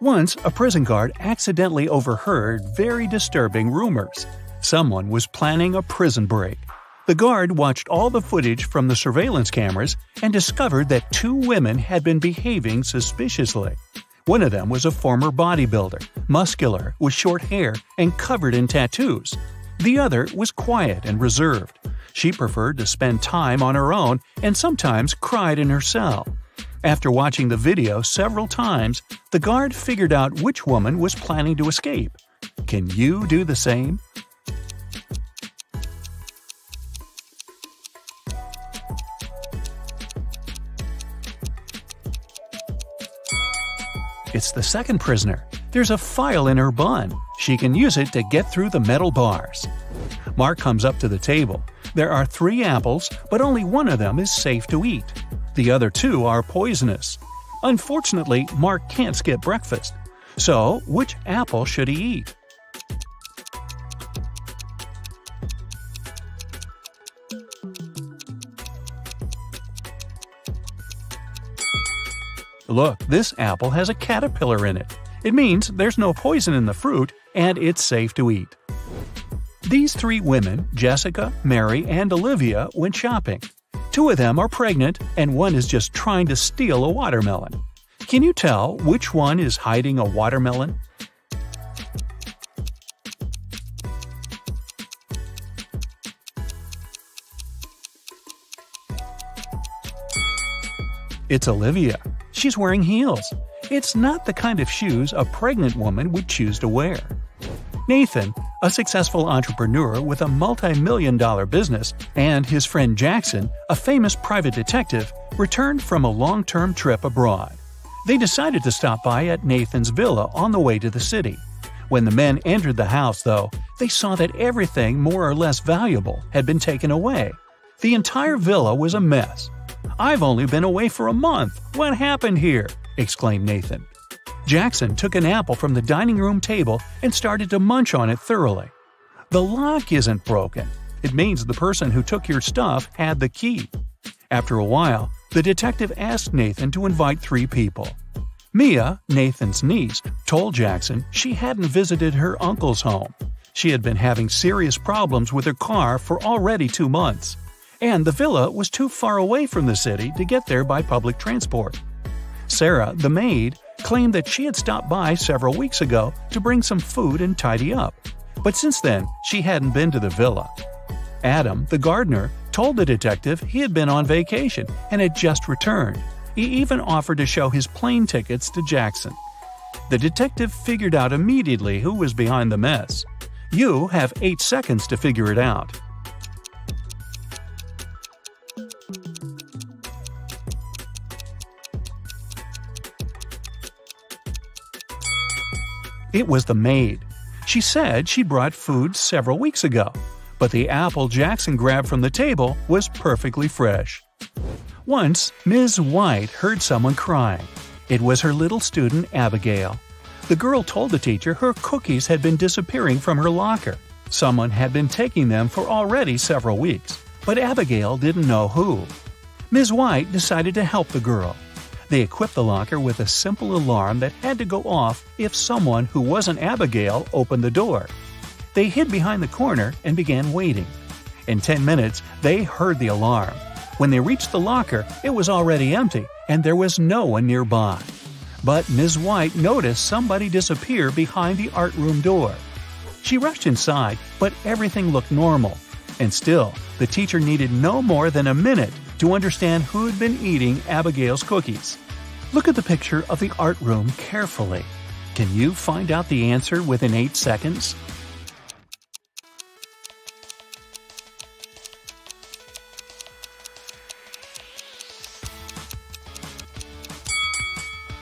Once, a prison guard accidentally overheard very disturbing rumors. Someone was planning a prison break. The guard watched all the footage from the surveillance cameras and discovered that 2 women had been behaving suspiciously. One of them was a former bodybuilder, muscular, with short hair, and covered in tattoos. The other was quiet and reserved. She preferred to spend time on her own and sometimes cried in her cell. After watching the video several times, the guard figured out which woman was planning to escape. Can you do the same? It's the second prisoner. There's a file in her bun. She can use it to get through the metal bars. Mark comes up to the table. There are 3 apples, but only one of them is safe to eat. The other 2 are poisonous. Unfortunately, Mark can't skip breakfast. So, which apple should he eat? Look, this apple has a caterpillar in it. It means there's no poison in the fruit and it's safe to eat. These 3 women, Jessica, Mary, and Olivia, went shopping. 2 of them are pregnant and one is just trying to steal a watermelon. Can you tell which one is hiding a watermelon? It's Olivia. She's wearing heels. It's not the kind of shoes a pregnant woman would choose to wear. Nathan, a successful entrepreneur with a multi-million-dollar business, and his friend Jackson, a famous private detective, returned from a long-term trip abroad. They decided to stop by at Nathan's villa on the way to the city. When the men entered the house, though, they saw that everything more or less valuable had been taken away. The entire villa was a mess. "I've only been away for a month. What happened here?" exclaimed Nathan. Jackson took an apple from the dining room table and started to munch on it thoroughly. "The lock isn't broken. It means the person who took your stuff had the key." After a while, the detective asked Nathan to invite 3 people. Mia, Nathan's niece, told Jackson she hadn't visited her uncle's home. She had been having serious problems with her car for already 2 months. And the villa was too far away from the city to get there by public transport. Sarah, the maid, claimed that she had stopped by several weeks ago to bring some food and tidy up, but since then she hadn't been to the villa. Adam, the gardener, told the detective he had been on vacation and had just returned. He even offered to show his plane tickets to Jackson. The detective figured out immediately who was behind the mess. You have 8 seconds to figure it out. It was the maid. She said she brought food several weeks ago, but the apple Jackson grabbed from the table was perfectly fresh. Once, Ms. White heard someone crying. It was her little student, Abigail. The girl told the teacher her cookies had been disappearing from her locker. Someone had been taking them for already several weeks, but Abigail didn't know who. Ms. White decided to help the girl. They equipped the locker with a simple alarm that had to go off if someone who wasn't Abigail opened the door. They hid behind the corner and began waiting. In 10 minutes, they heard the alarm. When they reached the locker, it was already empty and there was no one nearby. But Ms. White noticed somebody disappear behind the art room door. She rushed inside, but everything looked normal. And still, the teacher needed no more than a minute to understand who'd been eating Abigail's cookies. Look at the picture of the art room carefully. Can you find out the answer within 8 seconds?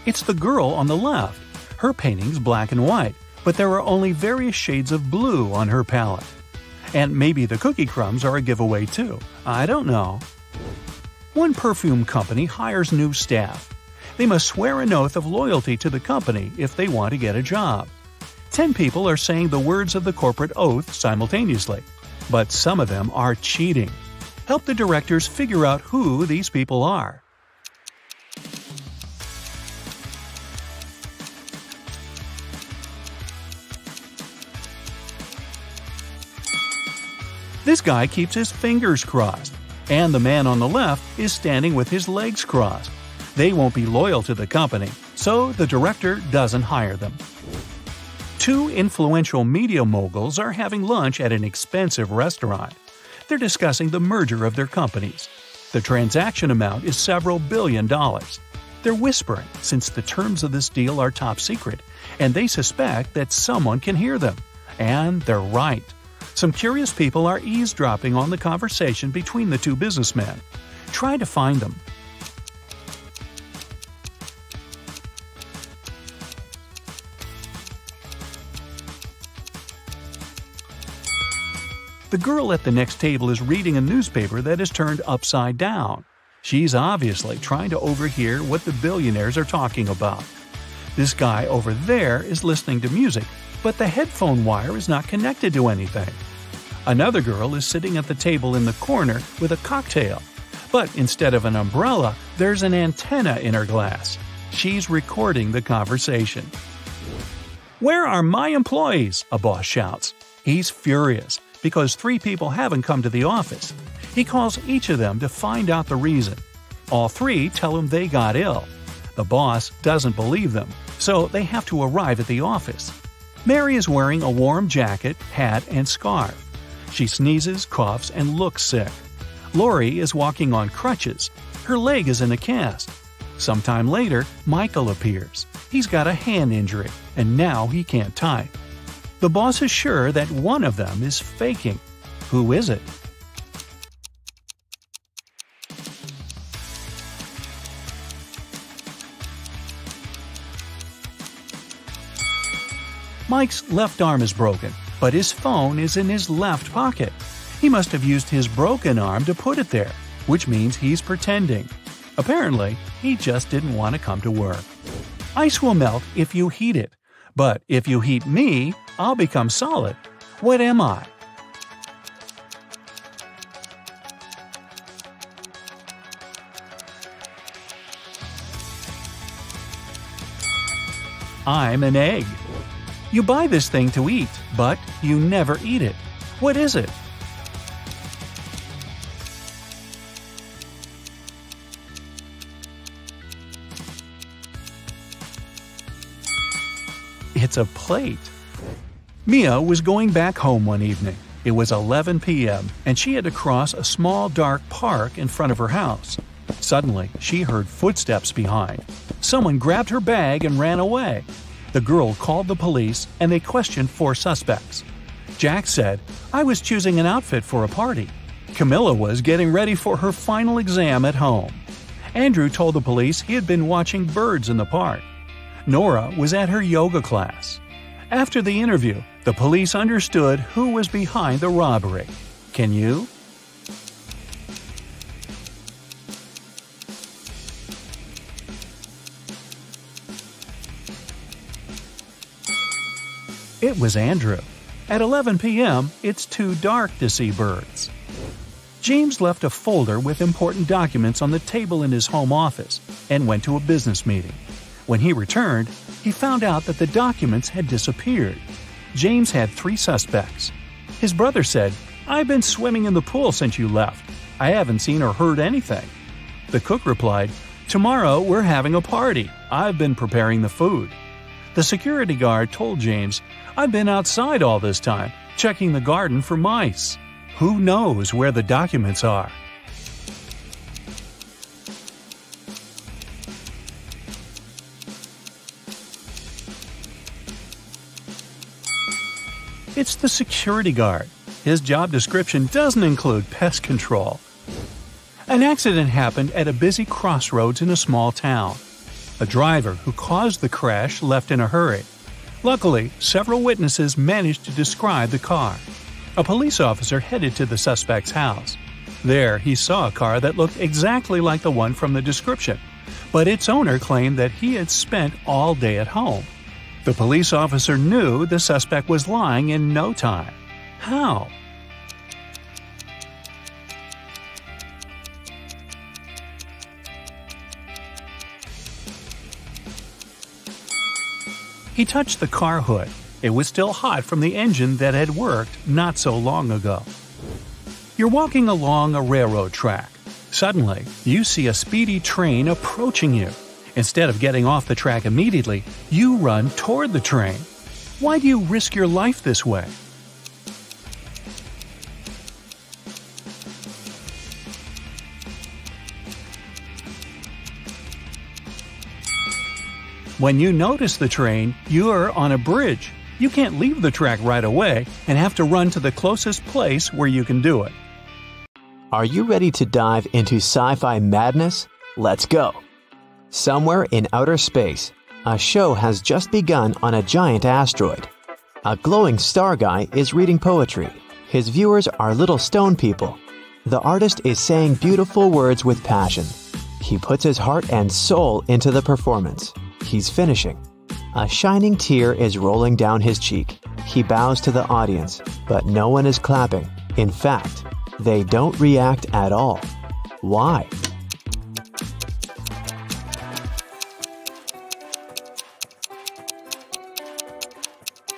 It's the girl on the left. Her painting's black and white, but there are only various shades of blue on her palette. And maybe the cookie crumbs are a giveaway too. I don't know. One perfume company hires new staff. They must swear an oath of loyalty to the company if they want to get a job. 10 people are saying the words of the corporate oath simultaneously, but some of them are cheating. Help the directors figure out who these people are. This guy keeps his fingers crossed, and the man on the left is standing with his legs crossed. They won't be loyal to the company, so the director doesn't hire them. Two influential media moguls are having lunch at an expensive restaurant. They're discussing the merger of their companies. The transaction amount is several $billion. They're whispering since the terms of this deal are top secret, and they suspect that someone can hear them. And they're right. Some curious people are eavesdropping on the conversation between the two businessmen. Try to find them. The girl at the next table is reading a newspaper that is turned upside down. She's obviously trying to overhear what the billionaires are talking about. This guy over there is listening to music, but the headphone wire is not connected to anything. Another girl is sitting at the table in the corner with a cocktail, but instead of an umbrella, there's an antenna in her glass. She's recording the conversation. "Where are my employees?" a boss shouts. He's furious because 3 people haven't come to the office. He calls each of them to find out the reason. All 3 tell him they got ill. The boss doesn't believe them, so they have to arrive at the office. Mary is wearing a warm jacket, hat, and scarf. She sneezes, coughs, and looks sick. Lori is walking on crutches. Her leg is in a cast. Sometime later, Michael appears. He's got a hand injury, and now he can't type. The boss is sure that one of them is faking. Who is it? Mike's left arm is broken, but his phone is in his left pocket. He must have used his broken arm to put it there, which means he's pretending. Apparently, he just didn't want to come to work. Ice will melt if you heat it, but if you heat me, I'll become solid. What am I? I'm an egg. You buy this thing to eat, but you never eat it. What is it? It's a plate. Mia was going back home one evening. It was 11 p.m., and she had to cross a small dark park in front of her house. Suddenly, she heard footsteps behind. Someone grabbed her bag and ran away. The girl called the police, and they questioned 4 suspects. Jack said, "I was choosing an outfit for a party." Camilla was getting ready for her final exam at home. Andrew told the police he had been watching birds in the park. Nora was at her yoga class. After the interview, the police understood who was behind the robbery. Can you? It was Andrew. At 11 p.m., it's too dark to see birds. James left a folder with important documents on the table in his home office and went to a business meeting. When he returned, he found out that the documents had disappeared. James had 3 suspects. His brother said, "I've been swimming in the pool since you left. I haven't seen or heard anything." The cook replied, "Tomorrow we're having a party. I've been preparing the food." The security guard told James, "I've been outside all this time, checking the garden for mice." Who knows where the documents are? It's the security guard. His job description doesn't include pest control. An accident happened at a busy crossroads in a small town. A driver who caused the crash left in a hurry. Luckily, several witnesses managed to describe the car. A police officer headed to the suspect's house. There, he saw a car that looked exactly like the one from the description, but its owner claimed that he had spent all day at home. The police officer knew the suspect was lying in no time. How? He touched the car hood. It was still hot from the engine that had worked not so long ago. You're walking along a railroad track. Suddenly, you see a speedy train approaching you. Instead of getting off the track immediately, you run toward the train. Why do you risk your life this way? When you notice the train, you're on a bridge. You can't leave the track right away and have to run to the closest place where you can do it. Are you ready to dive into sci-fi madness? Let's go! Somewhere in outer space, a show has just begun on a giant asteroid. A glowing star guy is reading poetry. His viewers are little stone people. The artist is saying beautiful words with passion. He puts his heart and soul into the performance. He's finishing. A shining tear is rolling down his cheek. He bows to the audience, but no one is clapping. In fact, they don't react at all. Why?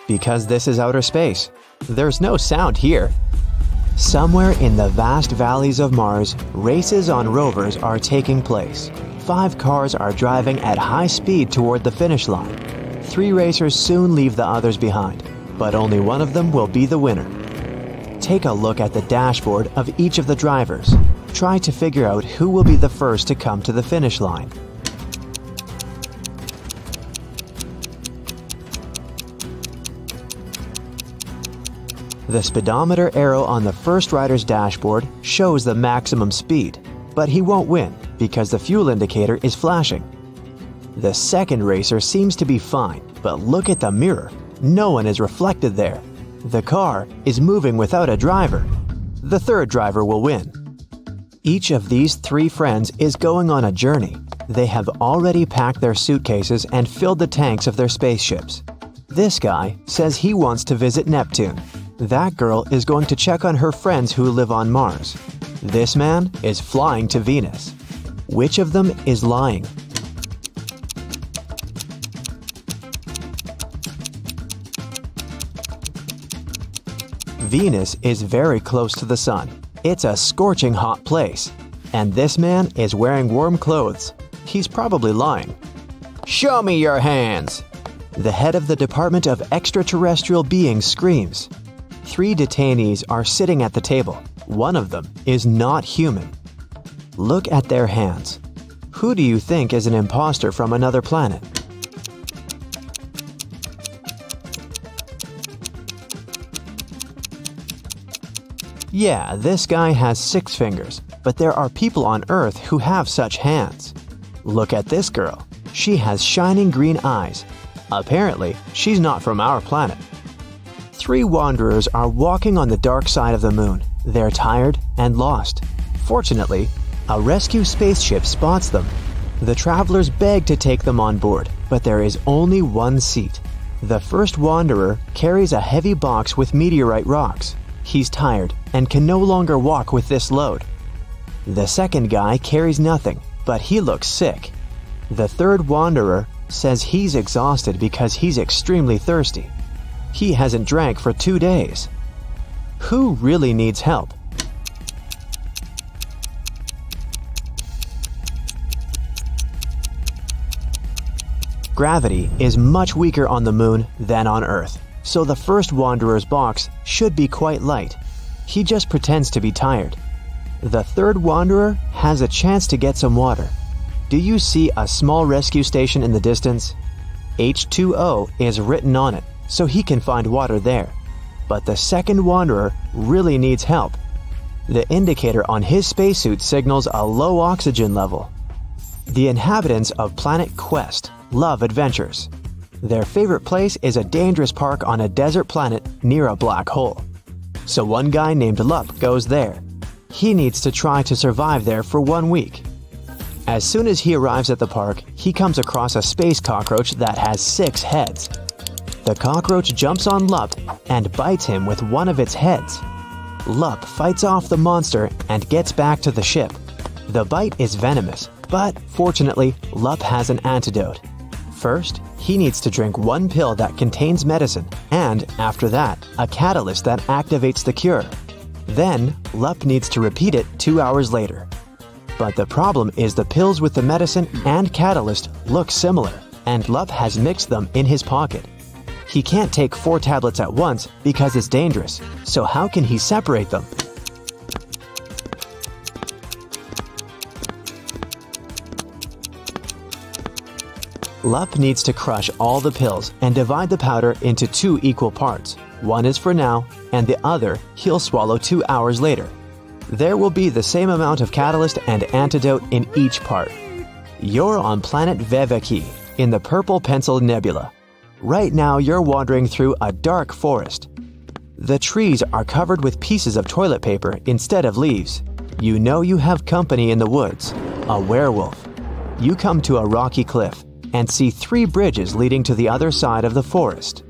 Because this is outer space. There's no sound here. Somewhere in the vast valleys of Mars, races on rovers are taking place. 5 cars are driving at high speed toward the finish line. 3 racers soon leave the others behind, but only one of them will be the winner. Take a look at the dashboard of each of the drivers. Try to figure out who will be the first to come to the finish line. The speedometer arrow on the first rider's dashboard shows the maximum speed, but he won't win because the fuel indicator is flashing. The second racer seems to be fine, but look at the mirror. No one is reflected there. The car is moving without a driver. The third driver will win. Each of these 3 friends is going on a journey. They have already packed their suitcases and filled the tanks of their spaceships. This guy says he wants to visit Neptune. That girl is going to check on her friends who live on Mars. This man is flying to Venus. Which of them is lying? Venus is very close to the sun. It's a scorching hot place. And this man is wearing warm clothes. He's probably lying. Show me your hands! The head of the Department of Extraterrestrial Beings screams. 3 detainees are sitting at the table. One of them is not human. Look at their hands. Who do you think is an imposter from another planet? Yeah, this guy has 6 fingers, but there are people on Earth who have such hands. Look at this girl. She has shining green eyes. Apparently, she's not from our planet. 3 wanderers are walking on the dark side of the moon. They're tired and lost. Fortunately, a rescue spaceship spots them. The travelers beg to take them on board, but there is only one seat. The first wanderer carries a heavy box with meteorite rocks. He's tired and can no longer walk with this load. The second guy carries nothing, but he looks sick. The third wanderer says he's exhausted because he's extremely thirsty. He hasn't drank for 2 days. Who really needs help? Gravity is much weaker on the moon than on Earth, so the first wanderer's box should be quite light. He just pretends to be tired. The third wanderer has a chance to get some water. Do you see a small rescue station in the distance? H2O is written on it, so he can find water there. But the second wanderer really needs help. The indicator on his spacesuit signals a low oxygen level. The inhabitants of Planet Quest love adventures. Their favorite place is a dangerous park on a desert planet near a black hole. So one guy named Lup goes there. He needs to try to survive there for 1 week. As soon as he arrives at the park, he comes across a space cockroach that has 6 heads. The cockroach jumps on Lup and bites him with one of its heads. Lup fights off the monster and gets back to the ship. The bite is venomous, but fortunately, Lup has an antidote. First, he needs to drink 1 pill that contains medicine, and after that, a catalyst that activates the cure. Then, Lup needs to repeat it 2 hours later. But the problem is the pills with the medicine and catalyst look similar, and Lup has mixed them in his pocket. He can't take 4 tablets at once because it's dangerous, so how can he separate them? Lup needs to crush all the pills and divide the powder into 2 equal parts. One is for now, and the other he'll swallow 2 hours later. There will be the same amount of catalyst and antidote in each part. You're on planet Veveki, in the Purple Pencil Nebula. Right now you're wandering through a dark forest. The trees are covered with pieces of toilet paper instead of leaves. You know you have company in the woods, a werewolf. You come to a rocky cliff and see 3 bridges leading to the other side of the forest.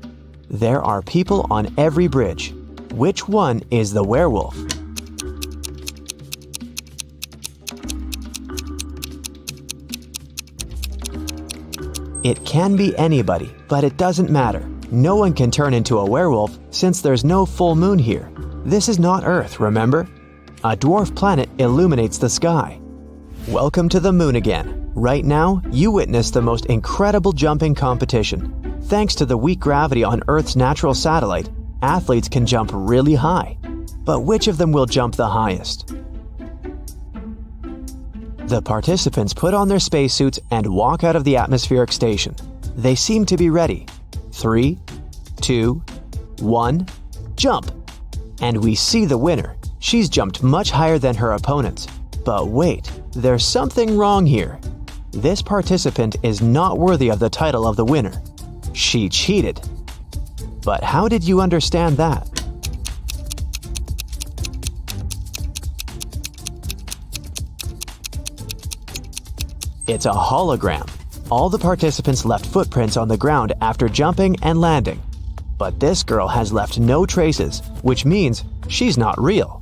There are people on every bridge. Which one is the werewolf? It can be anybody, but it doesn't matter. No one can turn into a werewolf since there's no full moon here. This is not Earth, remember? A dwarf planet illuminates the sky. Welcome to the moon again. Right now, you witness the most incredible jumping competition. Thanks to the weak gravity on Earth's natural satellite, athletes can jump really high. But which of them will jump the highest? The participants put on their spacesuits and walk out of the atmospheric station. They seem to be ready. 3, 2, 1, jump! And we see the winner. She's jumped much higher than her opponents. But wait, there's something wrong here. This participant is not worthy of the title of the winner. She cheated. But how did you understand that? It's a hologram. All the participants left footprints on the ground after jumping and landing. But this girl has left no traces, which means she's not real.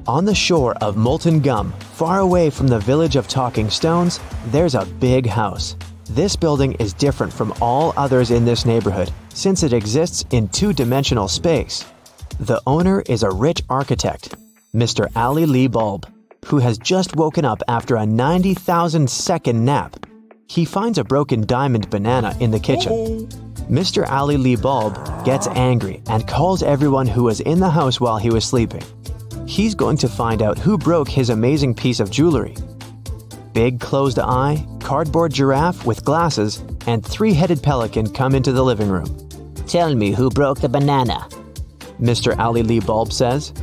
On the shore of Molten Gum, far away from the village of Talking Stones, there's a big house. This building is different from all others in this neighborhood since it exists in 2-dimensional space. The owner is a rich architect, Mr. Ali Lee Bulb, who has just woken up after a 90,000-second nap. He finds a broken diamond banana in the kitchen. Mr. Ali Lee Bulb gets angry and calls everyone who was in the house while he was sleeping. He's going to find out who broke his amazing piece of jewelry. Big closed eye, cardboard giraffe with glasses, and 3-headed pelican come into the living room. Tell me who broke the banana, Mr. Ali Lee Bulb says.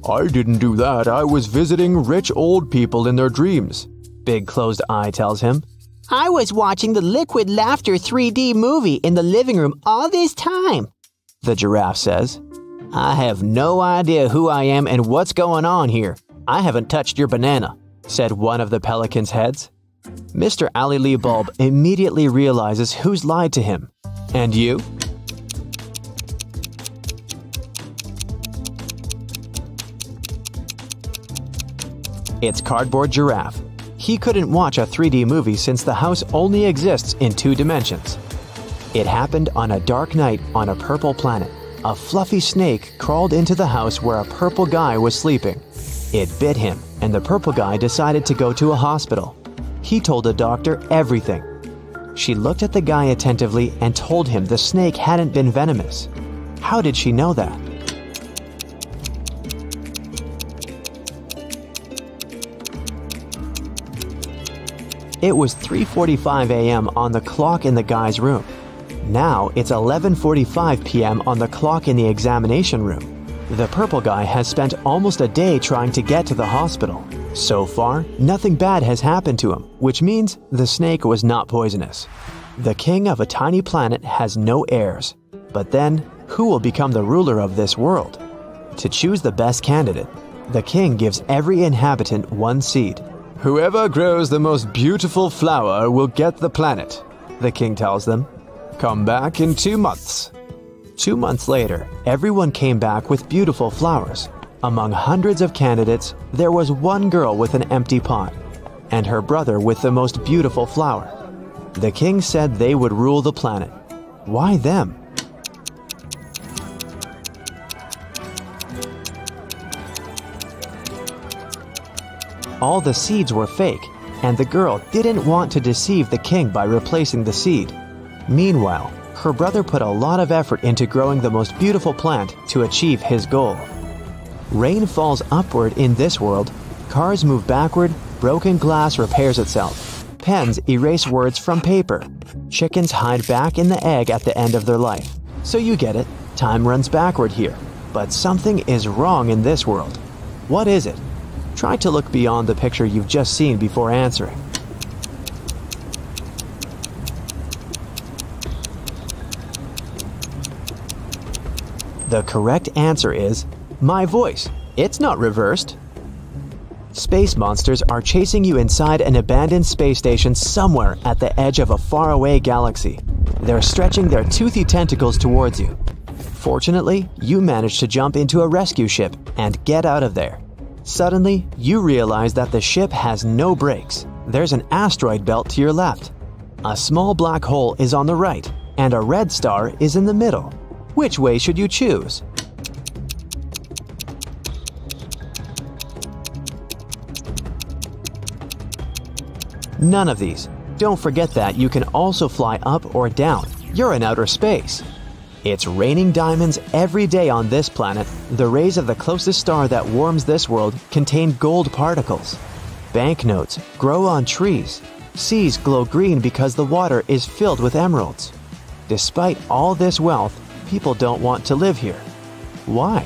I didn't do that. I was visiting rich old people in their dreams, Big closed eye tells him. I was watching the Liquid Laughter 3D movie in the living room all this time, the giraffe says. I have no idea who I am and what's going on here. I haven't touched your banana, said one of the pelican's heads. Mr. Ali Lee Bulb immediately realizes who's lied to him. And you? It's Cardboard Giraffe. He couldn't watch a 3D movie since the house only exists in 2 dimensions. It happened on a dark night on a purple planet. A fluffy snake crawled into the house where a purple guy was sleeping. It bit him, and the purple guy decided to go to a hospital. He told the doctor everything. She looked at the guy attentively and told him the snake hadn't been venomous. How did she know that? It was 3:45 a.m. on the clock in the guy's room. Now it's 11:45 p.m. on the clock in the examination room. The purple guy has spent almost a day trying to get to the hospital. So far, nothing bad has happened to him, which means the snake was not poisonous. The king of a tiny planet has no heirs. But then, who will become the ruler of this world? To choose the best candidate, the king gives every inhabitant 1 seed. Whoever grows the most beautiful flower will get the planet, the king tells them. Come back in 2 months. 2 months later, everyone came back with beautiful flowers. Among hundreds of candidates, there was one girl with an empty pot, and her brother with the most beautiful flower. The king said they would rule the planet. Why them? all the seeds were fake, and the girl didn't want to deceive the king by replacing the seed. Meanwhile, her brother put a lot of effort into growing the most beautiful plant to achieve his goal. Rain falls upward in this world, cars move backward, broken glass repairs itself, pens erase words from paper, chickens hide back in the egg at the end of their life. So you get it, time runs backward here. But something is wrong in this world. What is it? Try to look beyond the picture you've just seen before answering. The correct answer is my voice. It's not reversed. Space monsters are chasing you inside an abandoned space station somewhere at the edge of a faraway galaxy. They're stretching their toothy tentacles towards you. Fortunately, you manage to jump into a rescue ship and get out of there. Suddenly, you realize that the ship has no brakes. There's an asteroid belt to your left. A small black hole is on the right, and a red star is in the middle. Which way should you choose? None of these. Don't forget that you can also fly up or down. You're in outer space. It's raining diamonds every day on this planet. The rays of the closest star that warms this world contain gold particles. Banknotes grow on trees. Seas glow green because the water is filled with emeralds. Despite all this wealth, people don't want to live here. Why?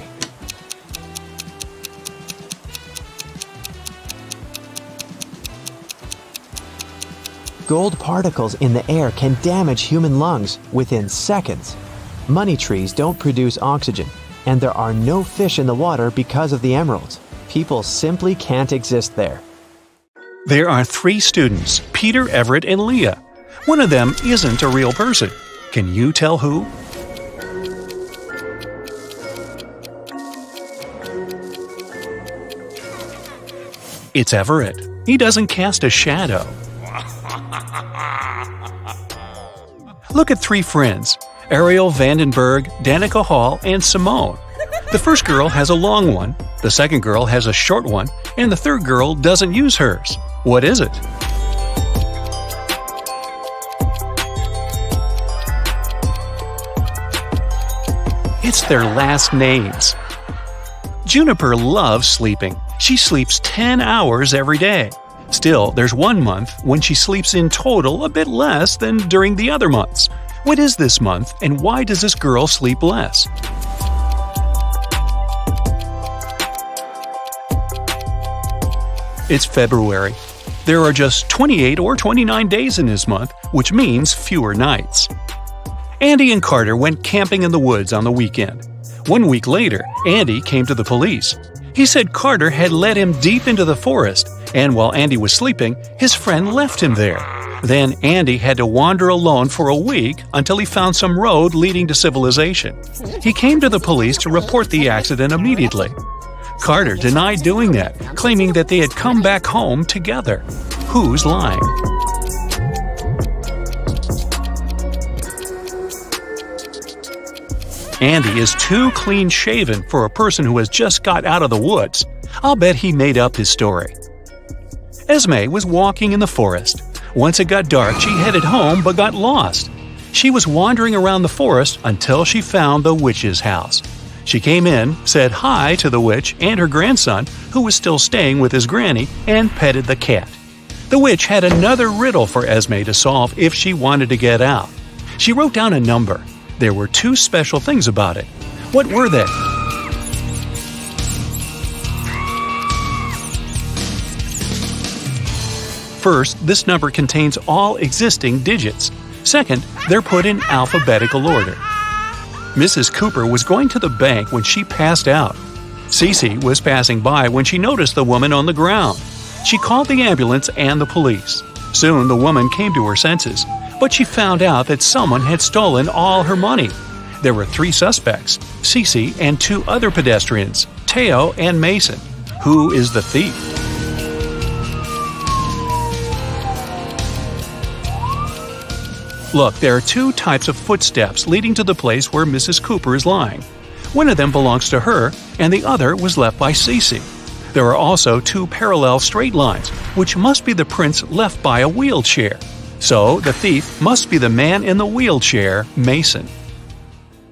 Gold particles in the air can damage human lungs within seconds. Money trees don't produce oxygen, and there are no fish in the water because of the emeralds. People simply can't exist there. There are 3 students, Peter, Everett, and Leah. One of them isn't a real person. Can you tell who? It's Everett. He doesn't cast a shadow. Look at 3 friends, Ariel Vandenberg, Danica Hall, and Simone. The first girl has a long one, the second girl has a short one, and the third girl doesn't use hers. What is it? It's their last names. Juniper loves sleeping. She sleeps 10 hours every day. Still, there's 1 month when she sleeps in total a bit less than during the other months. What is this month, and why does this girl sleep less? It's February. There are just 28 or 29 days in this month, which means fewer nights. Andy and Carter went camping in the woods on the weekend. 1 week later, Andy came to the police. He said Carter had led him deep into the forest, and while Andy was sleeping, his friend left him there. Then Andy had to wander alone for a week until he found some road leading to civilization. He came to the police to report the accident immediately. Carter denied doing that, claiming that they had come back home together. Who's lying? Andy is too clean-shaven for a person who has just got out of the woods. I'll bet he made up his story. Esme was walking in the forest. Once it got dark, she headed home but got lost. She was wandering around the forest until she found the witch's house. She came in, said hi to the witch and her grandson, who was still staying with his granny, and petted the cat. The witch had another riddle for Esme to solve if she wanted to get out. She wrote down a number. There were 2 special things about it. What were they? First, this number contains all existing digits. Second, they're put in alphabetical order. Mrs. Cooper was going to the bank when she passed out. Cece was passing by when she noticed the woman on the ground. She called the ambulance and the police. Soon the woman came to her senses, but she found out that someone had stolen all her money. There were 3 suspects, Cece and 2 other pedestrians, Teo and Mason. Who is the thief? Look, there are 2 types of footsteps leading to the place where Mrs. Cooper is lying. One of them belongs to her, and the other was left by Cece. There are also two parallel straight lines, which must be the prints left by a wheelchair. So the thief must be the man in the wheelchair, Mason.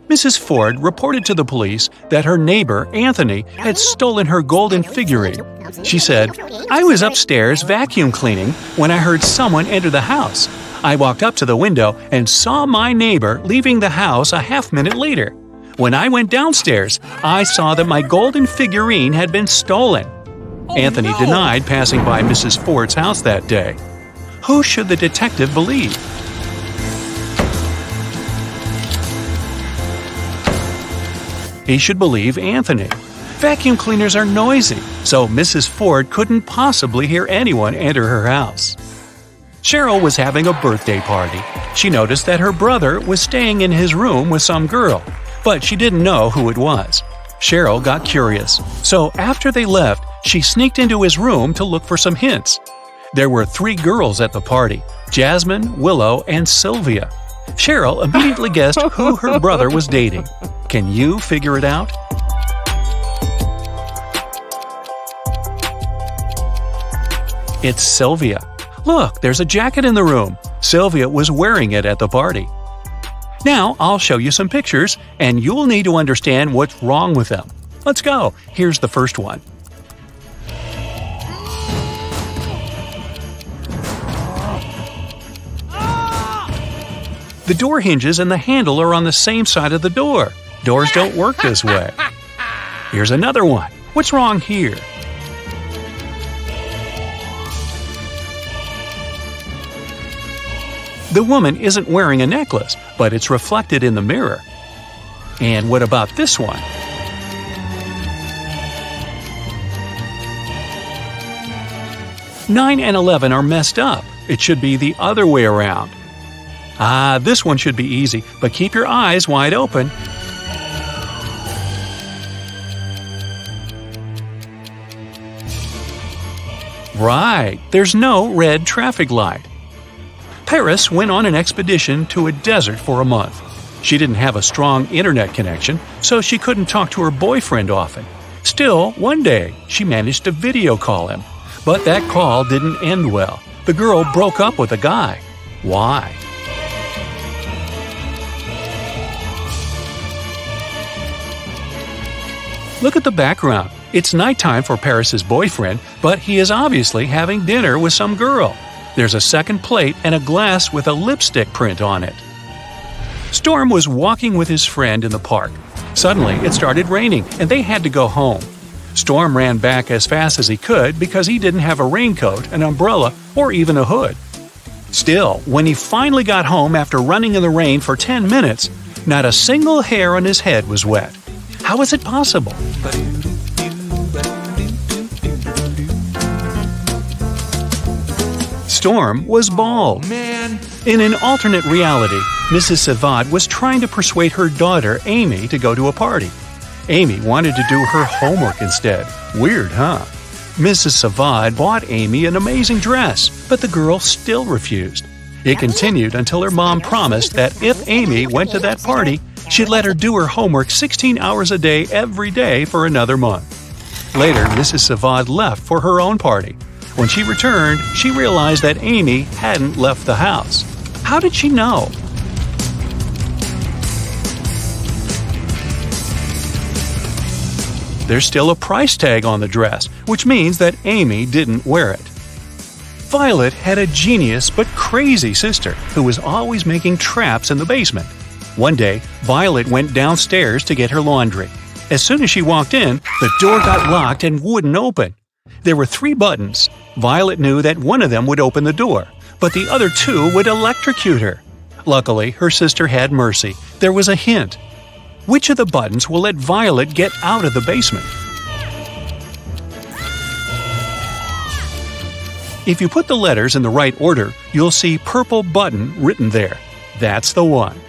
Mrs. Ford reported to the police that her neighbor, Anthony, had stolen her golden figurine. She said, "I was upstairs vacuum cleaning when I heard someone enter the house. I walked up to the window and saw my neighbor leaving the house a half-minute later. When I went downstairs, I saw that my golden figurine had been stolen." Anthony denied passing by Mrs. Ford's house that day. Who should the detective believe? He should believe Anthony. Vacuum cleaners are noisy, so Mrs. Ford couldn't possibly hear anyone enter her house. Cheryl was having a birthday party. She noticed that her brother was staying in his room with some girl, but she didn't know who it was. Cheryl got curious, so after they left, she sneaked into his room to look for some hints. There were 3 girls at the party: Jasmine, Willow, and Sylvia. Cheryl immediately guessed who her brother was dating. Can you figure it out? It's Sylvia. Look, there's a jacket in the room. Sylvia was wearing it at the party. Now I'll show you some pictures, and you'll need to understand what's wrong with them. Let's go. Here's the first one. The door hinges and the handle are on the same side of the door. Doors don't work this way. Here's another one. What's wrong here? The woman isn't wearing a necklace, but it's reflected in the mirror. And what about this one? Nine and 11 are messed up. It should be the other way around. This one should be easy, but keep your eyes wide open. Right, there's no red traffic light. Paris went on an expedition to a desert for a month. She didn't have a strong internet connection, so she couldn't talk to her boyfriend often. Still, one day, she managed to video call him. But that call didn't end well. The girl broke up with the guy. Why? Look at the background. It's nighttime for Paris's boyfriend, but he is obviously having dinner with some girl. There's a second plate and a glass with a lipstick print on it. Storm was walking with his friend in the park. Suddenly, it started raining, and they had to go home. Storm ran back as fast as he could because he didn't have a raincoat, an umbrella, or even a hood. Still, when he finally got home after running in the rain for 10 minutes, not a single hair on his head was wet. How is it possible? Storm was bald. In an alternate reality, Mrs. Savad was trying to persuade her daughter, Amy, to go to a party. Amy wanted to do her homework instead. Weird, huh? Mrs. Savad bought Amy an amazing dress, but the girl still refused. It continued until her mom promised that if Amy went to that party, she'd let her do her homework 16 hours a day every day for another month. Later, Mrs. Savad left for her own party. When she returned, she realized that Amy hadn't left the house. How did she know? There's still a price tag on the dress, which means that Amy didn't wear it. Violet had a genius but crazy sister who was always making traps in the basement. One day, Violet went downstairs to get her laundry. As soon as she walked in, the door got locked and wouldn't open. There were 3 buttons. Violet knew that one of them would open the door, but the other 2 would electrocute her. Luckily, her sister had mercy. There was a hint. Which of the buttons will let Violet get out of the basement? If you put the letters in the right order, you'll see purple button written there. That's the one.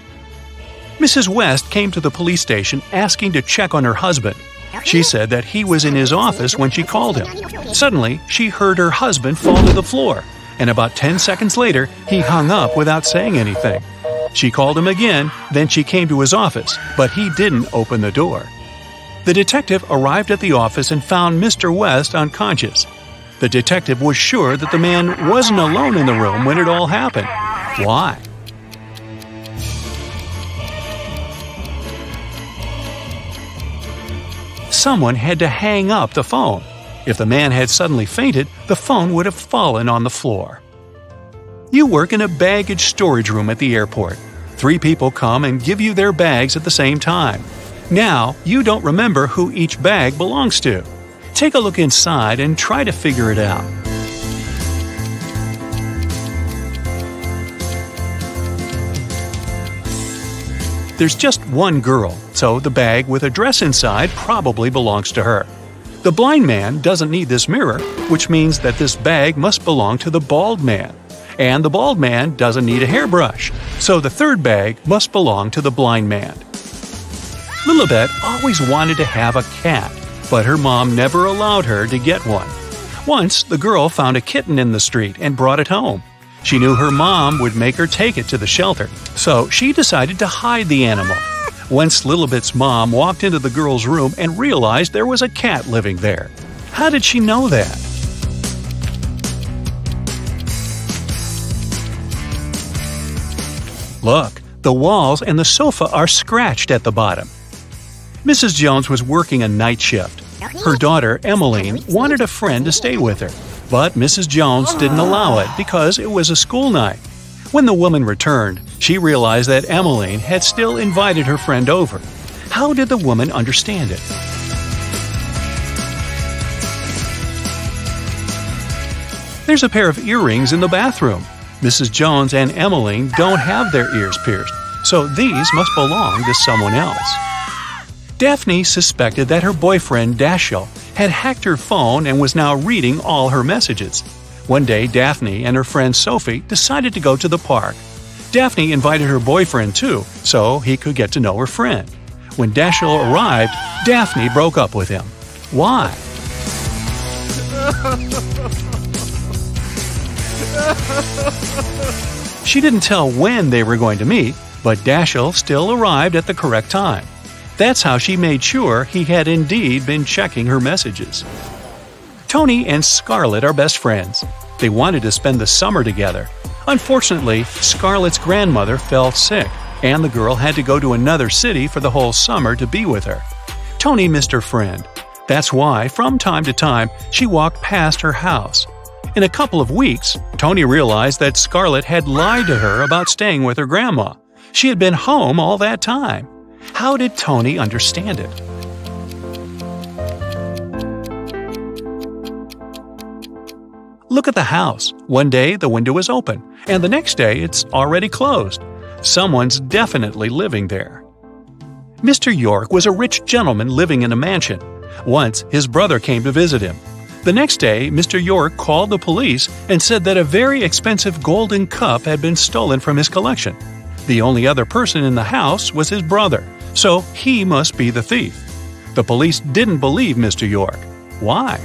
Mrs. West came to the police station asking to check on her husband. She said that he was in his office when she called him. Suddenly, she heard her husband fall to the floor, and about 10 seconds later, he hung up without saying anything. She called him again, then she came to his office, but he didn't open the door. The detective arrived at the office and found Mr. West unconscious. The detective was sure that the man wasn't alone in the room when it all happened. Why? Someone had to hang up the phone. If the man had suddenly fainted, the phone would have fallen on the floor. You work in a baggage storage room at the airport. 3 people come and give you their bags at the same time. Now, you don't remember who each bag belongs to. Take a look inside and try to figure it out. There's just one girl, so the bag with a dress inside probably belongs to her. The blind man doesn't need this mirror, which means that this bag must belong to the bald man. And the bald man doesn't need a hairbrush, so the third bag must belong to the blind man. Lilibet always wanted to have a cat, but her mom never allowed her to get one. Once, the girl found a kitten in the street and brought it home. She knew her mom would make her take it to the shelter, so she decided to hide the animal. Once Lilibet's mom walked into the girl's room and realized there was a cat living there. How did she know that? Look, the walls and the sofa are scratched at the bottom. Mrs. Jones was working a night shift. Her daughter, Emmeline, wanted a friend to stay with her, but Mrs. Jones didn't allow it because it was a school night. When the woman returned, she realized that Emmeline had still invited her friend over. How did the woman understand it? There's a pair of earrings in the bathroom. Mrs. Jones and Emmeline don't have their ears pierced, so these must belong to someone else. Daphne suspected that her boyfriend Dashiell had hacked her phone and was now reading all her messages. One day, Daphne and her friend Sophie decided to go to the park. Daphne invited her boyfriend too, so he could get to know her friend. When Dashiell arrived, Daphne broke up with him. Why? She didn't tell when they were going to meet, but Dashiell still arrived at the correct time. That's how she made sure he had indeed been checking her messages. Tony and Scarlett are best friends. They wanted to spend the summer together. Unfortunately, Scarlett's grandmother fell sick, and the girl had to go to another city for the whole summer to be with her. Tony missed her friend. That's why, from time to time, she walked past her house. In a couple of weeks, Tony realized that Scarlett had lied to her about staying with her grandma. She had been home all that time. How did Tony understand it? Look at the house. One day the window is open, and the next day it's already closed. Someone's definitely living there. Mr. York was a rich gentleman living in a mansion. Once his brother came to visit him. The next day, Mr. York called the police and said that a very expensive golden cup had been stolen from his collection. The only other person in the house was his brother, so he must be the thief. The police didn't believe Mr. York. Why?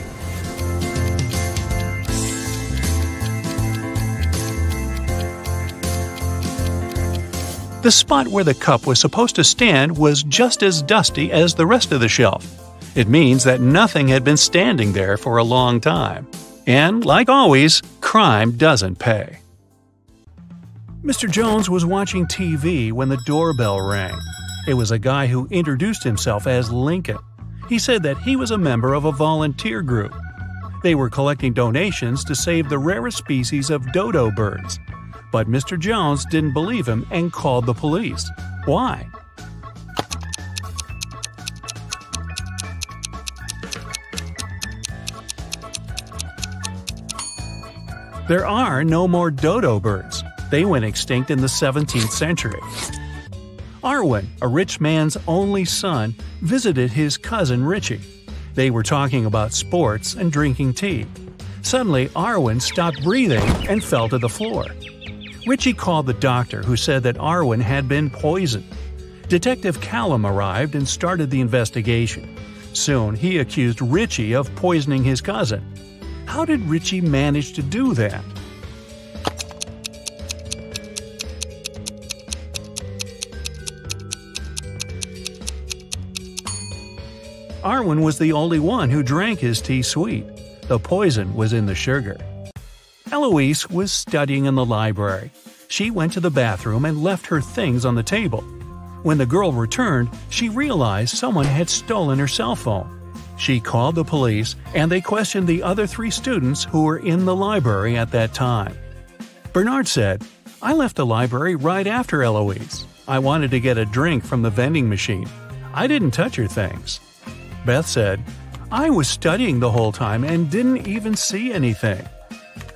The spot where the cup was supposed to stand was just as dusty as the rest of the shelf. It means that nothing had been standing there for a long time. And, like always, crime doesn't pay. Mr. Jones was watching TV when the doorbell rang. It was a guy who introduced himself as Lincoln. He said that he was a member of a volunteer group. They were collecting donations to save the rarest species of dodo birds. But Mr. Jones didn't believe him and called the police. Why? There are no more dodo birds. They went extinct in the 17th century. Arwen, a rich man's only son, visited his cousin Richie. They were talking about sports and drinking tea. Suddenly, Arwen stopped breathing and fell to the floor. Richie called the doctor, who said that Arwen had been poisoned. Detective Callum arrived and started the investigation. Soon, he accused Richie of poisoning his cousin. How did Richie manage to do that? Arwen was the only one who drank his tea sweet. The poison was in the sugar. Eloise was studying in the library. She went to the bathroom and left her things on the table. When the girl returned, she realized someone had stolen her cell phone. She called the police, and they questioned the other 3 students who were in the library at that time. Bernard said, "I left the library right after Eloise. I wanted to get a drink from the vending machine. I didn't touch her things." Beth said, "I was studying the whole time and didn't even see anything."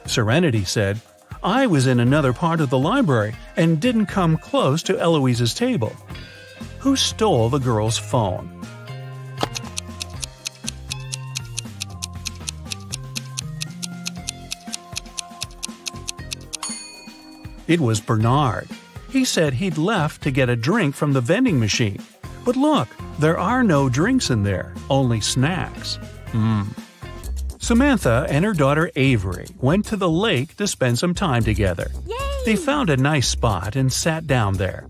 Serenity said, "I was in another part of the library and didn't come close to Eloise's table." Who stole the girl's phone? It was Bernard. He said he'd left to get a drink from the vending machine. But look, there are no drinks in there, only snacks. Samantha and her daughter Avery went to the lake to spend some time together. Yay! They found a nice spot and sat down there.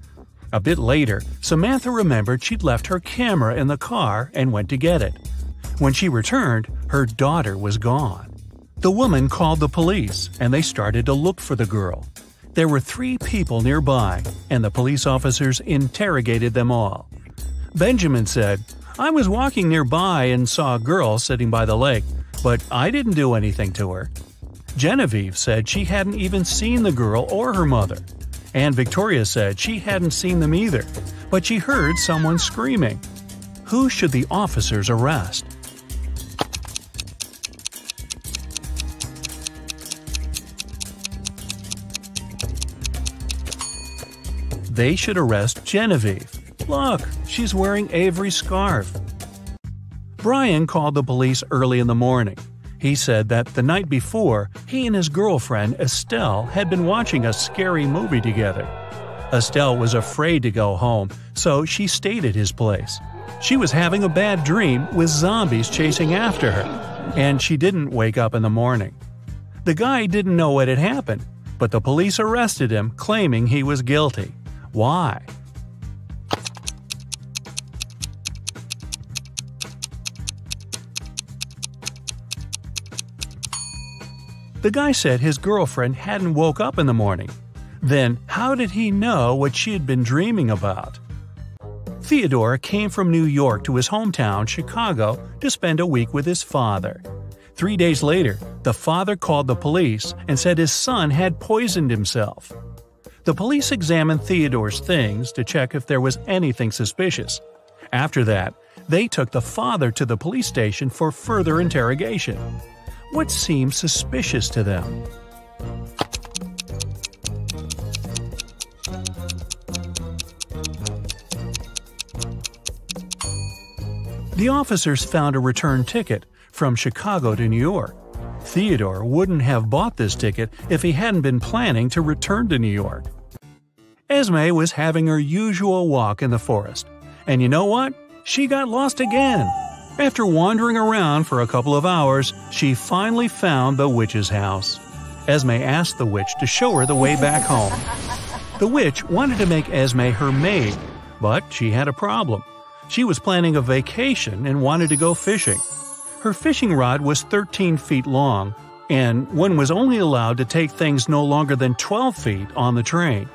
A bit later, Samantha remembered she'd left her camera in the car and went to get it. When she returned, her daughter was gone. The woman called the police, and they started to look for the girl. There were 3 people nearby, and the police officers interrogated them all. Benjamin said, "I was walking nearby and saw a girl sitting by the lake, but I didn't do anything to her." Genevieve said she hadn't even seen the girl or her mother. And Victoria said she hadn't seen them either, but she heard someone screaming. Who should the officers arrest? They should arrest Genevieve. Look, she's wearing Avery's scarf. Brian called the police early in the morning. He said that the night before, he and his girlfriend Estelle had been watching a scary movie together. Estelle was afraid to go home, so she stayed at his place. She was having a bad dream with zombies chasing after her, and she didn't wake up in the morning. The guy didn't know what had happened, but the police arrested him, claiming he was guilty. Why? The guy said his girlfriend hadn't woke up in the morning. Then, how did he know what she had been dreaming about? Theodore came from New York to his hometown, Chicago, to spend a week with his father. 3 days later, the father called the police and said his son had poisoned himself. The police examined Theodore's things to check if there was anything suspicious. After that, they took the father to the police station for further interrogation. What seemed suspicious to them? The officers found a return ticket from Chicago to New York. Theodore wouldn't have bought this ticket if he hadn't been planning to return to New York. Esme was having her usual walk in the forest. And you know what? She got lost again. After wandering around for a couple of hours, she finally found the witch's house. Esme asked the witch to show her the way back home. The witch wanted to make Esme her maid, but she had a problem. She was planning a vacation and wanted to go fishing. Her fishing rod was 13 feet long, and one was only allowed to take things no longer than 12 feet on the train.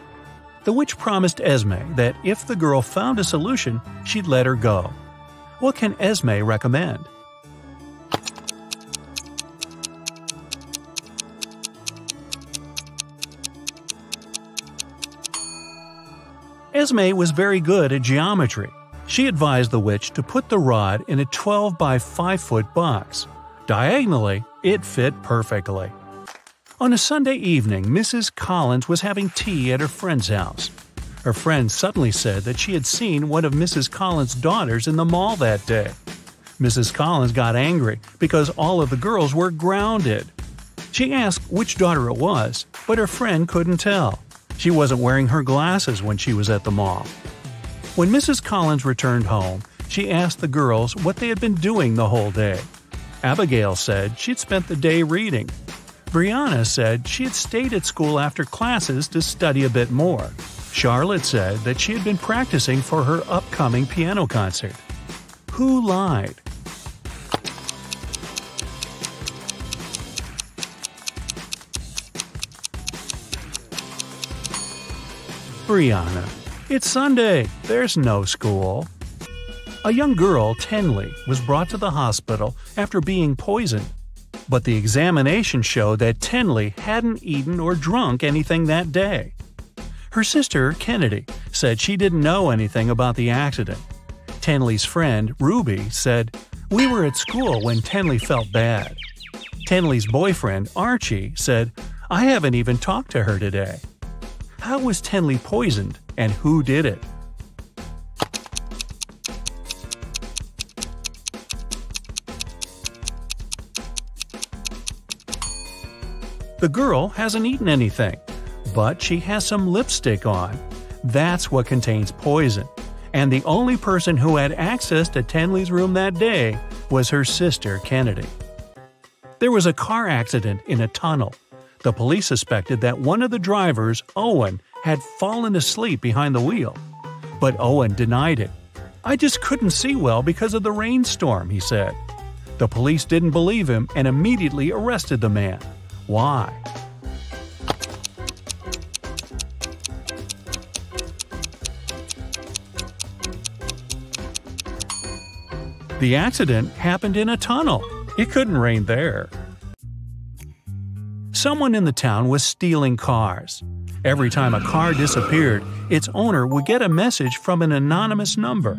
The witch promised Esme that if the girl found a solution, she'd let her go. What can Esme recommend? Esme was very good at geometry. She advised the witch to put the rod in a 12 by 5 foot box. Diagonally, it fit perfectly. On a Sunday evening, Mrs. Collins was having tea at her friend's house. Her friend suddenly said that she had seen one of Mrs. Collins' daughters in the mall that day. Mrs. Collins got angry because all of the girls were grounded. She asked which daughter it was, but her friend couldn't tell. She wasn't wearing her glasses when she was at the mall. When Mrs. Collins returned home, she asked the girls what they had been doing the whole day. Abigail said she'd spent the day reading. Brianna said she had stayed at school after classes to study a bit more. Charlotte said that she had been practicing for her upcoming piano concert. Who lied? Brianna, it's Sunday. There's no school. A young girl, Tenley, was brought to the hospital after being poisoned. But the examination showed that Tenley hadn't eaten or drunk anything that day. Her sister, Kennedy, said she didn't know anything about the accident. Tenley's friend, Ruby, said, "We were at school when Tenley felt bad." Tenley's boyfriend, Archie, said, "I haven't even talked to her today." How was Tenley poisoned, and who did it? The girl hasn't eaten anything, but she has some lipstick on. That's what contains poison. And the only person who had access to Tenley's room that day was her sister, Kennedy. There was a car accident in a tunnel. The police suspected that one of the drivers, Owen, had fallen asleep behind the wheel. But Owen denied it. "I just couldn't see well because of the rainstorm," he said. The police didn't believe him and immediately arrested the man. Why? The accident happened in a tunnel. It couldn't rain there. Someone in the town was stealing cars. Every time a car disappeared, its owner would get a message from an anonymous number.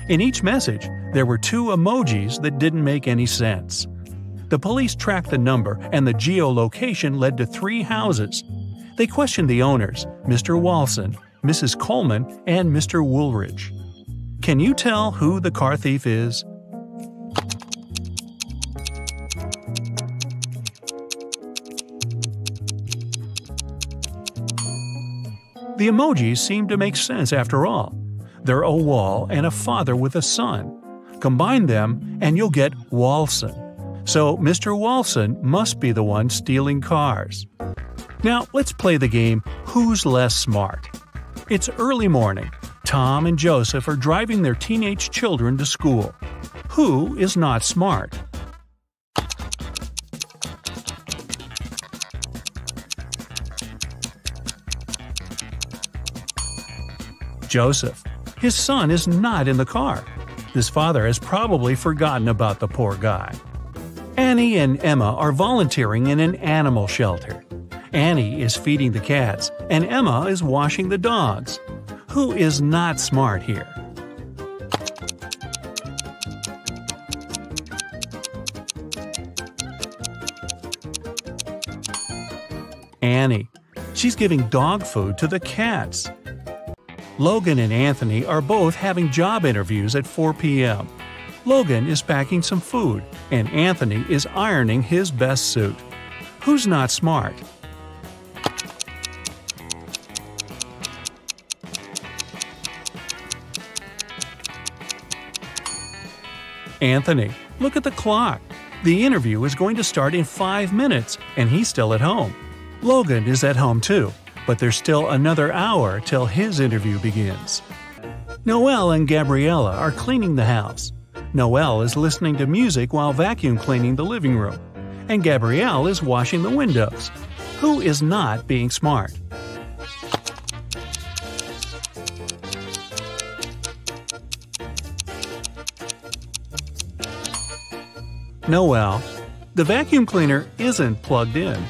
In each message, there were 2 emojis that didn't make any sense. The police tracked the number, and the geolocation led to 3 houses. They questioned the owners, Mr. Walson, Mrs. Coleman, and Mr. Woolridge. Can you tell who the car thief is? The emojis seem to make sense after all. They're a wall and a father with a son. Combine them and you'll get Walson. So Mr. Walson must be the one stealing cars. Now let's play the game Who's Less Smart? It's early morning. Tom and Joseph are driving their teenage children to school. Who is not smart? Joseph. His son is not in the car. His father has probably forgotten about the poor guy. Annie and Emma are volunteering in an animal shelter. Annie is feeding the cats, and Emma is washing the dogs. Who is not smart here? Annie. She's giving dog food to the cats. Logan and Anthony are both having job interviews at 4 p.m. Logan is packing some food, and Anthony is ironing his best suit. Who's not smart? Anthony. Look at the clock. The interview is going to start in 5 minutes, and he's still at home. Logan is at home too, but there's still another hour till his interview begins. Noelle and Gabriella are cleaning the house. Noelle is listening to music while vacuum cleaning the living room, and Gabrielle is washing the windows. Who is not being smart? Noelle. The vacuum cleaner isn't plugged in.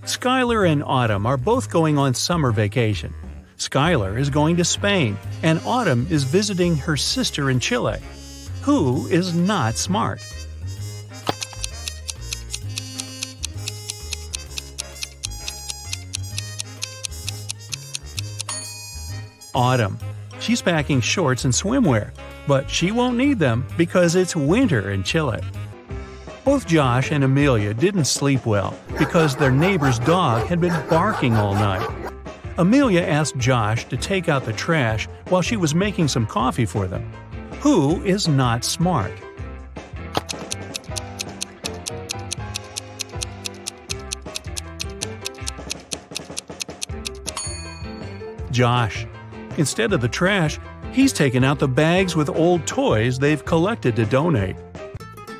Skylar and Autumn are both going on summer vacation. Skylar is going to Spain, and Autumn is visiting her sister in Chile. Who is not smart? Autumn. She's packing shorts and swimwear, but she won't need them because it's winter in Chile. Both Josh and Amelia didn't sleep well because their neighbor's dog had been barking all night. Amelia asked Josh to take out the trash while she was making some coffee for them. Who is not smart? Josh. Instead of the trash, he's taken out the bags with old toys they've collected to donate.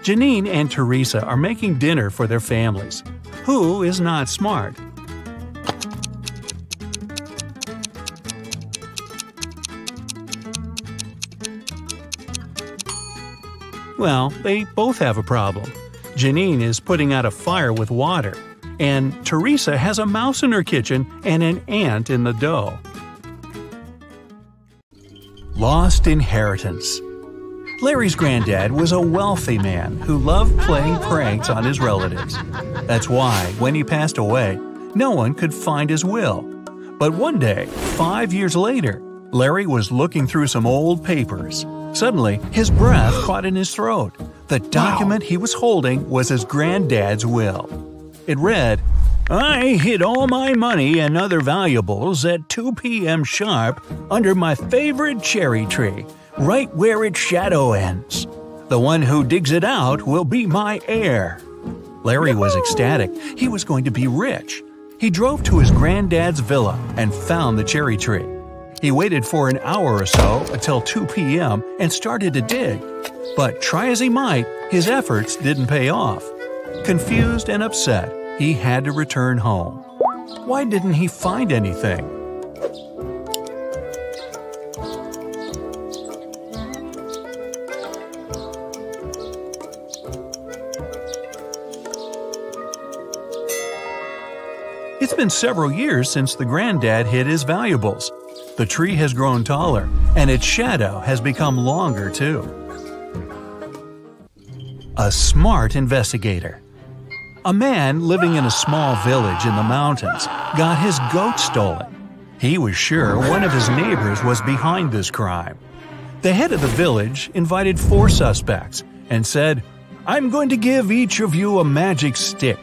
Janine and Teresa are making dinner for their families. Who is not smart? Well, they both have a problem. Janine is putting out a fire with water, and Teresa has a mouse in her kitchen and an ant in the dough. Lost inheritance. Larry's granddad was a wealthy man who loved playing pranks on his relatives. That's why, when he passed away, no one could find his will. But one day, 5 years later, Larry was looking through some old papers. Suddenly, his breath caught in his throat. The document he was holding was his granddad's will. It read, "I hid all my money and other valuables at 2 p.m. sharp under my favorite cherry tree, right where its shadow ends. The one who digs it out will be my heir." Larry was ecstatic. He was going to be rich. He drove to his granddad's villa and found the cherry tree. He waited for an hour or so until 2 p.m. and started to dig. But try as he might, his efforts didn't pay off. Confused and upset, he had to return home. Why didn't he find anything? It's been several years since the granddad hid his valuables. The tree has grown taller, and its shadow has become longer too. A smart investigator. A man living in a small village in the mountains got his goat stolen. He was sure one of his neighbors was behind this crime. The head of the village invited 4 suspects and said, "I'm going to give each of you a magic stick.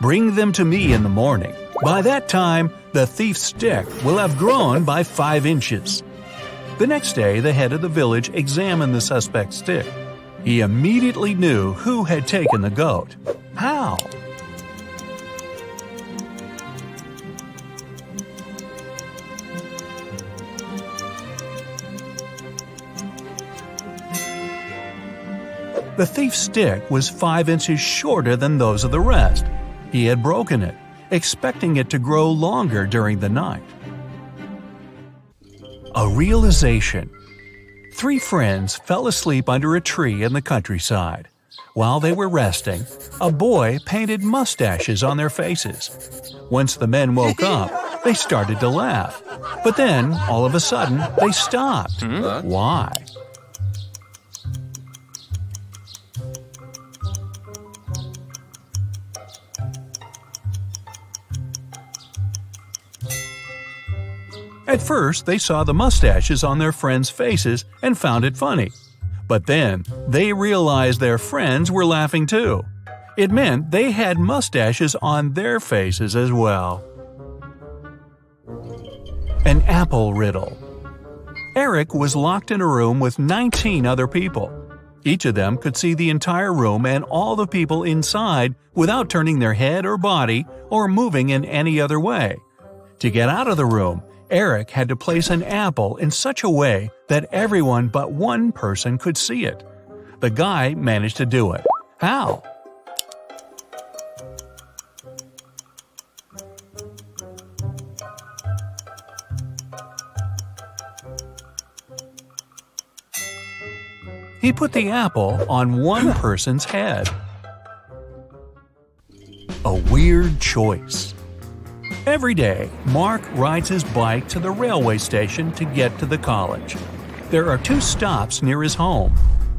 Bring them to me in the morning. By that time, the thief's stick will have grown by 5 inches." The next day, the head of the village examined the suspect's stick. He immediately knew who had taken the goat. How? The thief's stick was 5 inches shorter than those of the rest. He had broken it, expecting it to grow longer during the night. A realization. 3 friends fell asleep under a tree in the countryside. While they were resting, a boy painted mustaches on their faces. Once the men woke up, they started to laugh. But then, all of a sudden, they stopped. Why? At first, they saw the mustaches on their friends' faces and found it funny. But then, they realized their friends were laughing too. It meant they had mustaches on their faces as well. An apple riddle. Eric was locked in a room with 19 other people. Each of them could see the entire room and all the people inside without turning their head or body or moving in any other way. To get out of the room, Eric had to place an apple in such a way that everyone but one person could see it. The guy managed to do it. How? He put the apple on one person's head. A weird choice. Every day, Mark rides his bike to the railway station to get to the college. There are 2 stops near his home.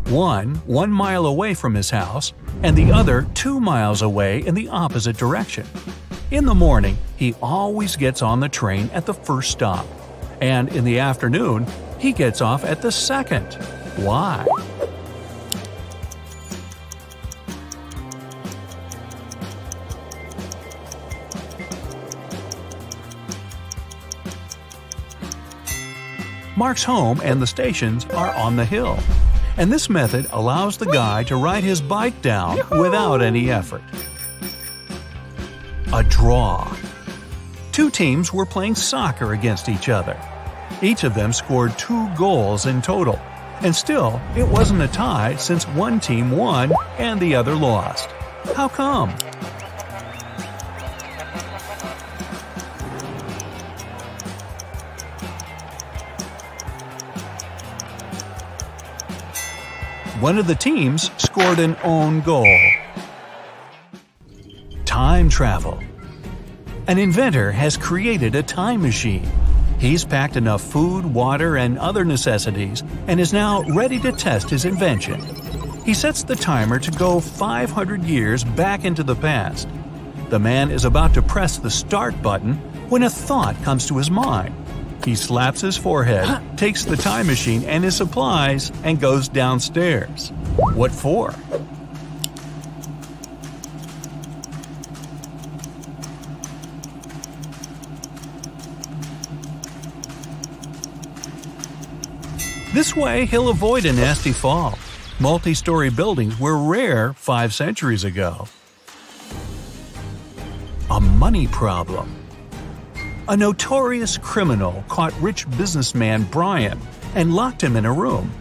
One 1 mile away from his house, and the other 2 miles away in the opposite direction. In the morning, he always gets on the train at the first stop. And in the afternoon, he gets off at the second. Why? Mark's home and the stations are on the hill, and this method allows the guy to ride his bike down without any effort. A draw. 2 teams were playing soccer against each other. Each of them scored 2 goals in total, and still it wasn't a tie since one team won and the other lost. How come? one of the teams scored an own goal. Time travel. An inventor has created a time machine. He's packed enough food, water, and other necessities and is now ready to test his invention. He sets the timer to go 500 years back into the past. The man is about to press the start button when a thought comes to his mind. He slaps his forehead, takes the time machine and his supplies, and goes downstairs. What for? This way, he'll avoid a nasty fall. Multi-story buildings were rare 5 centuries ago. A money problem. A notorious criminal caught rich businessman Brian and locked him in a room.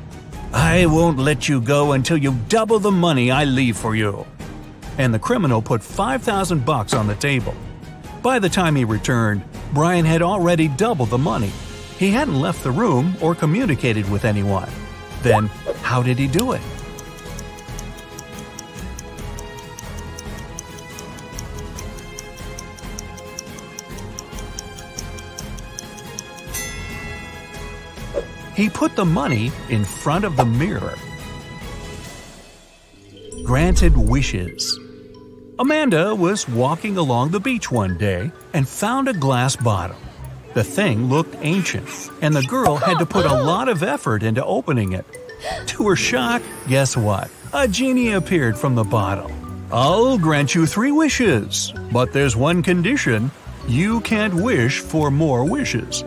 "I won't let you go until you double the money I leave for you." And the criminal put $5,000 on the table. By the time he returned, Brian had already doubled the money. He hadn't left the room or communicated with anyone. Then, how did he do it? He put the money in front of the mirror. Granted wishes. Amanda was walking along the beach one day and found a glass bottle. The thing looked ancient, and the girl had to put a lot of effort into opening it. To her shock, guess what? A genie appeared from the bottle. "I'll grant you 3 wishes, but there's one condition. You can't wish for more wishes."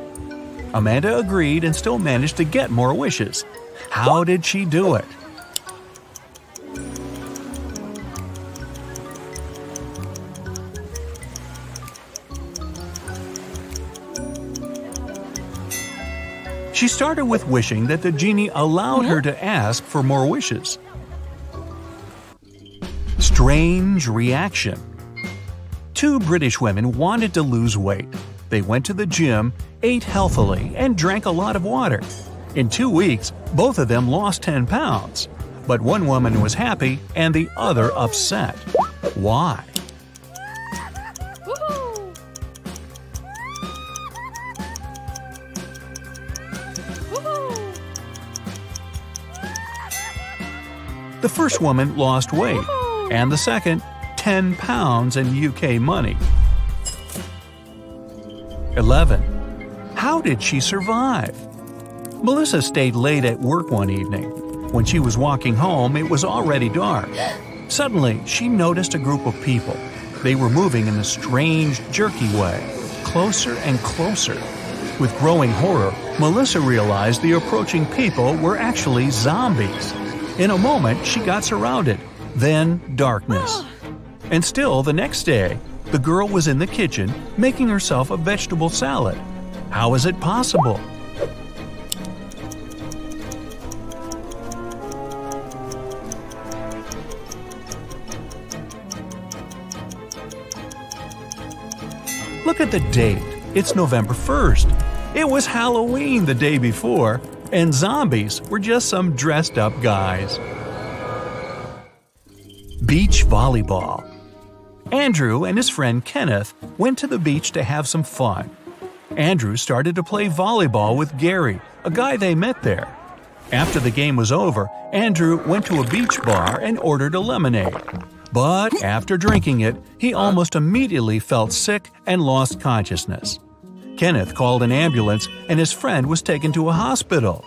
Amanda agreed and still managed to get more wishes. How did she do it? She started with wishing that the genie allowed her to ask for more wishes. Strange reaction. 2 British women wanted to lose weight. They went to the gym, ate healthily, and drank a lot of water. In 2 weeks, both of them lost 10 pounds. But one woman was happy and the other upset. Why? The first woman lost weight, and the second, 10 pounds in UK money. 11. How did she survive? Melissa stayed late at work one evening. When she was walking home, it was already dark. Suddenly, she noticed a group of people. They were moving in a strange, jerky way, closer and closer. With growing horror, Melissa realized the approaching people were actually zombies. In a moment, she got surrounded. Then, darkness. And still, the next day, the girl was in the kitchen making herself a vegetable salad. How is it possible? Look at the date. It's November 1st. It was Halloween the day before, and zombies were just some dressed-up guys. Beach volleyball. Andrew and his friend Kenneth went to the beach to have some fun. Andrew started to play volleyball with Gary, a guy they met there. After the game was over, Andrew went to a beach bar and ordered a lemonade. But after drinking it, he almost immediately felt sick and lost consciousness. Kenneth called an ambulance and his friend was taken to a hospital.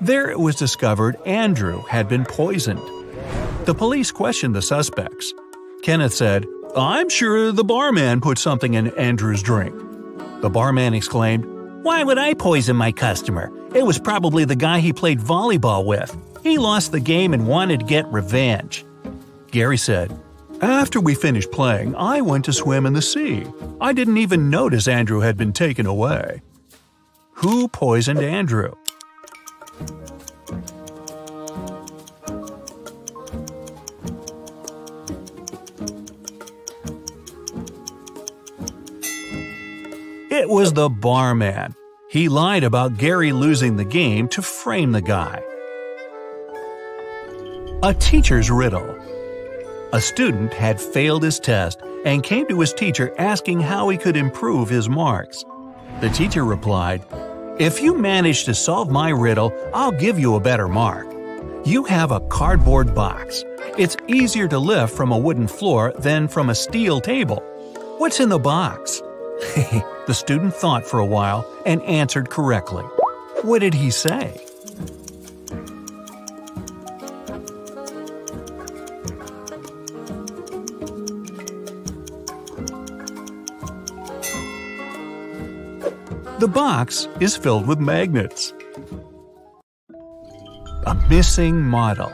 There it was discovered Andrew had been poisoned. The police questioned the suspects. Kenneth said, "I'm sure the barman put something in Andrew's drink." The barman exclaimed, "Why would I poison my customer? It was probably the guy he played volleyball with. He lost the game and wanted to get revenge." Gary said, "After we finished playing, I went to swim in the sea. I didn't even notice Andrew had been taken away." Who poisoned Andrew? It was the barman. He lied about Gary losing the game to frame the guy. A teacher's riddle. A student had failed his test and came to his teacher asking how he could improve his marks. The teacher replied, "If you manage to solve my riddle, I'll give you a better mark. You have a cardboard box. It's easier to lift from a wooden floor than from a steel table. What's in the box?" The student thought for a while and answered correctly. What did he say? The box is filled with magnets. A missing model.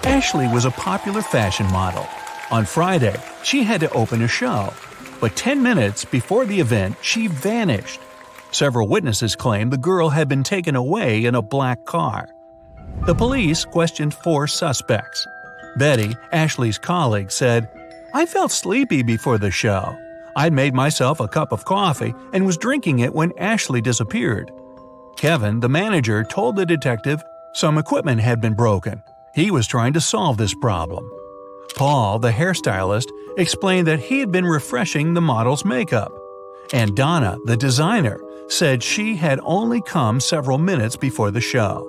Ashley was a popular fashion model. On Friday, she had to open a show, but 10 minutes before the event, she vanished. Several witnesses claimed the girl had been taken away in a black car. The police questioned 4 suspects. Betty, Ashley's colleague, said, "I felt sleepy before the show. I'd made myself a cup of coffee and was drinking it when Ashley disappeared." Kevin, the manager, told the detective some equipment had been broken. He was trying to solve this problem. Paul, the hairstylist, explained that he had been refreshing the model's makeup. And Donna, the designer, said she had only come several minutes before the show.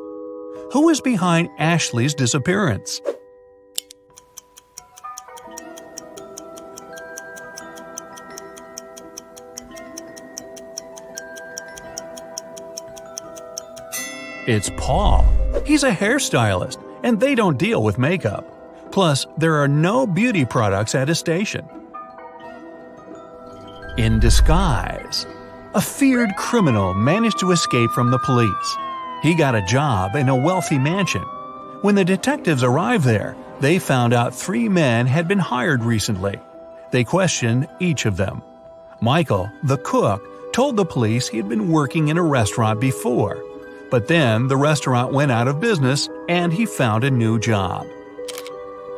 Who is behind Ashley's disappearance? It's Paul. He's a hairstylist, and they don't deal with makeup. Plus, there are no beauty products at his station. In disguise. A feared criminal managed to escape from the police. He got a job in a wealthy mansion. When the detectives arrived there, they found out 3 men had been hired recently. They questioned each of them. Michael, the cook, told the police he had been working in a restaurant before. But then the restaurant went out of business and he found a new job.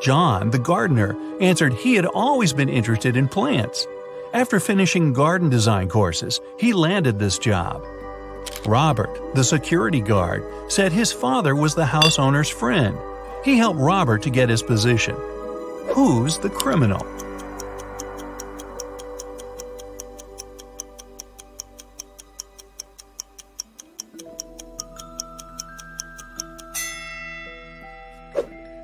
John, the gardener, answered he had always been interested in plants. After finishing garden design courses, he landed this job. Robert, the security guard, said his father was the house owner's friend. He helped Robert to get his position. Who's the criminal?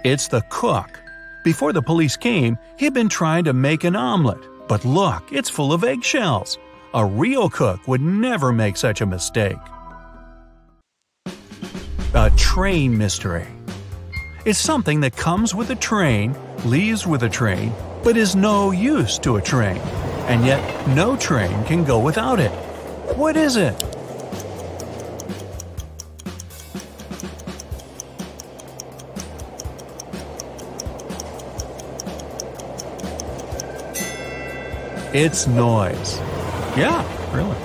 It's the cook. Before the police came, he'd been trying to make an omelet. But look, it's full of eggshells. A real cook would never make such a mistake. A train mystery. It's something that comes with a train, leaves with a train, but is no use to a train. And yet, no train can go without it. What is it? It's noise. Yeah, really.